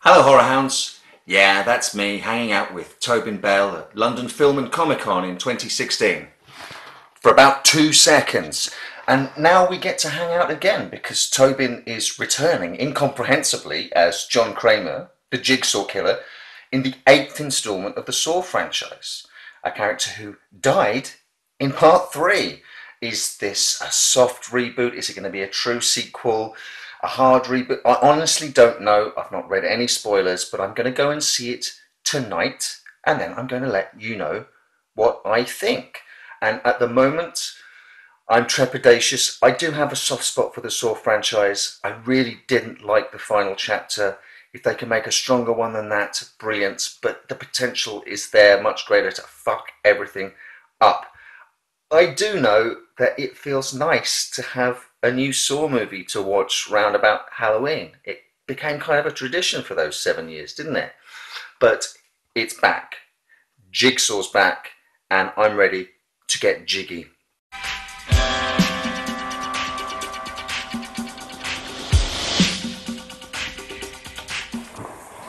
Hello Horror Hounds. Yeah, that's me hanging out with Tobin Bell at London Film and Comic Con in 2016 for about 2 seconds. And now we get to hang out again because Tobin is returning incomprehensibly as John Kramer, the Jigsaw Killer, in the 8th instalment of the Saw franchise. A character who died in part 3. Is this a soft reboot? Is it going to be a true sequel? A hard reboot? I honestly don't know. I've not read any spoilers, but I'm going to go and see it tonight, and then I'm going to let you know what I think. And at the moment, I'm trepidatious. I do have a soft spot for the Saw franchise. I really didn't like the final chapter. If they can make a stronger one than that, brilliant. But the potential is there, much greater, to fuck everything up. I do know that it feels nice to have a new Saw movie to watch round about Halloween. It became kind of a tradition for those 7 years, didn't it? But it's back. Jigsaw's back, and I'm ready to get jiggy.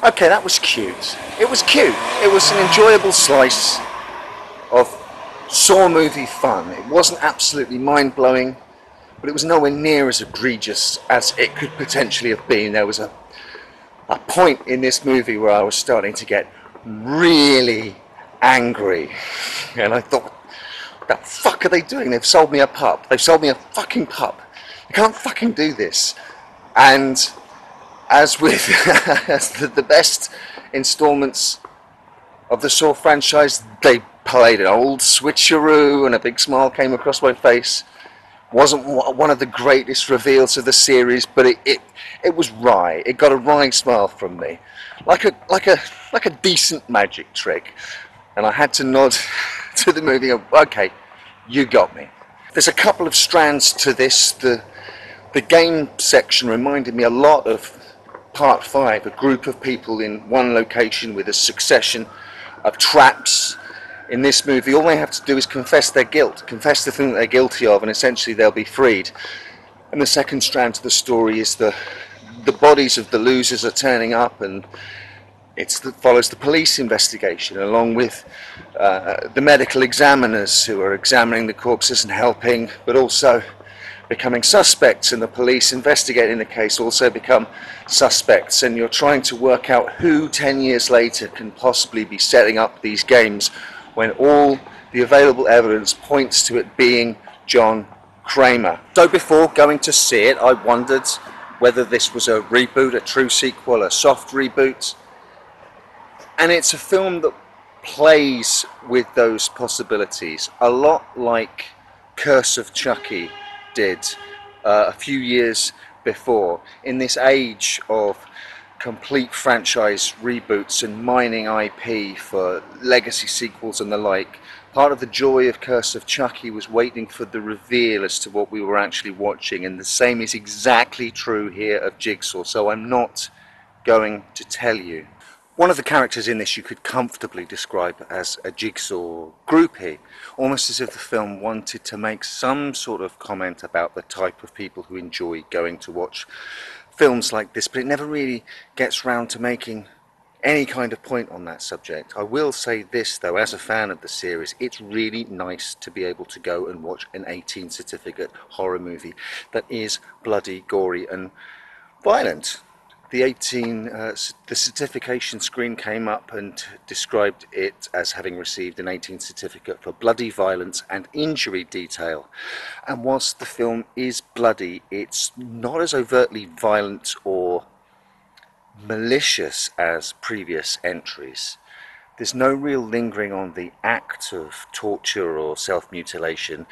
Okay, that was cute. It was cute. It was an enjoyable slice of Saw movie fun. It wasn't absolutely mind-blowing, but it was nowhere near as egregious as it could potentially have been. There was a point in this movie where I was starting to get really angry, and I thought, what the fuck are they doing? They've sold me a pup. They've sold me a fucking pup. You can't fucking do this. And as with as the best installments of the Saw franchise, they played an old switcheroo, and a big smile came across my face. Wasn't one of the greatest reveals of the series, but it was wry. It got a wry smile from me, like a decent magic trick. And I had to nod to the movie and, okay, you got me. There's a couple of strands to this. The game section reminded me a lot of Part 5, a group of people in one location with a succession of traps. In this movie, all they have to do is confess their guilt, confess the thing that they're guilty of, and essentially they'll be freed. And the second strand to the story is the bodies of the losers are turning up, and it follows the police investigation, along with the medical examiners who are examining the corpses and helping, but also becoming suspects, and the police investigating the case also become suspects, and you're trying to work out who 10 years later can possibly be setting up these games when all the available evidence points to it being John Kramer. So before going to see it, I wondered whether this was a reboot, a true sequel, a soft reboot. And it's a film that plays with those possibilities, a lot like Curse of Chucky did a few years before. In this age of complete franchise reboots and mining IP for legacy sequels and the like, part of the joy of Curse of Chucky was waiting for the reveal as to what we were actually watching, and the same is exactly true here of Jigsaw, so I'm not going to tell you. One of the characters in this you could comfortably describe as a Jigsaw groupie, almost as if the film wanted to make some sort of comment about the type of people who enjoy going to watch films like this, but it never really gets round to making any kind of point on that subject. I will say this though, as a fan of the series, it's really nice to be able to go and watch an 18 certificate horror movie that is bloody, gory and violent. The certification screen came up and described it as having received an 18 certificate for bloody violence and injury detail. And whilst the film is bloody, it's not as overtly violent or malicious as previous entries. There's no real lingering on the act of torture or self-mutilation.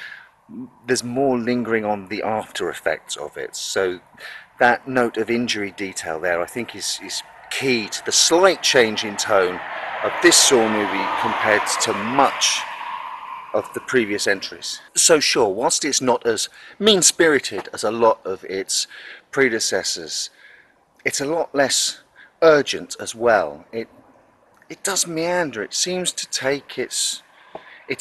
There's more lingering on the after effects of it. So that note of injury detail there, I think, is key to the slight change in tone of this Saw movie compared to much of the previous entries. So sure, whilst it's not as mean-spirited as a lot of its predecessors, it's a lot less urgent as well. It does meander. It seems to take its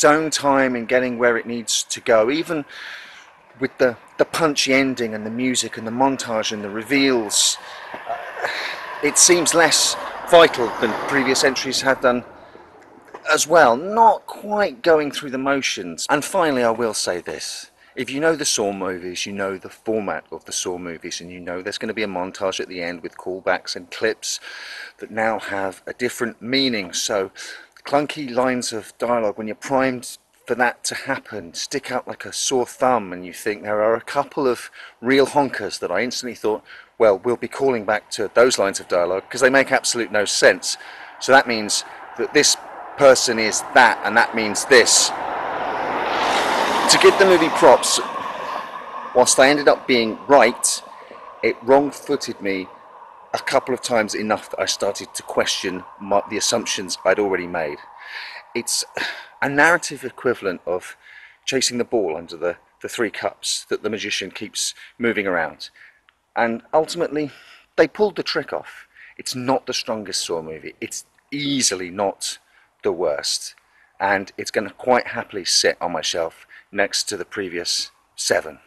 own time in getting where it needs to go, even with the punchy ending and the music and the montage and the reveals. it seems less vital than previous entries had done as well, not quite going through the motions. And finally, I will say this. If you know the Saw movies, you know the format of the Saw movies, and you know there's going to be a montage at the end with callbacks and clips that now have a different meaning. So clunky lines of dialogue, when you're primed for that to happen, stick out like a sore thumb, and you think there are a couple of real honkers that I instantly thought, well, we'll be calling back to those lines of dialogue because they make absolute no sense. So that means that this person is that, and that means this. To give the movie props, whilst I ended up being right, it wrong-footed me a couple of times enough that I started to question the assumptions I'd already made. It's a narrative equivalent of chasing the ball under the 3 cups that the magician keeps moving around. And ultimately, they pulled the trick off. It's not the strongest Saw movie. It's easily not the worst. And it's going to quite happily sit on my shelf next to the previous 7.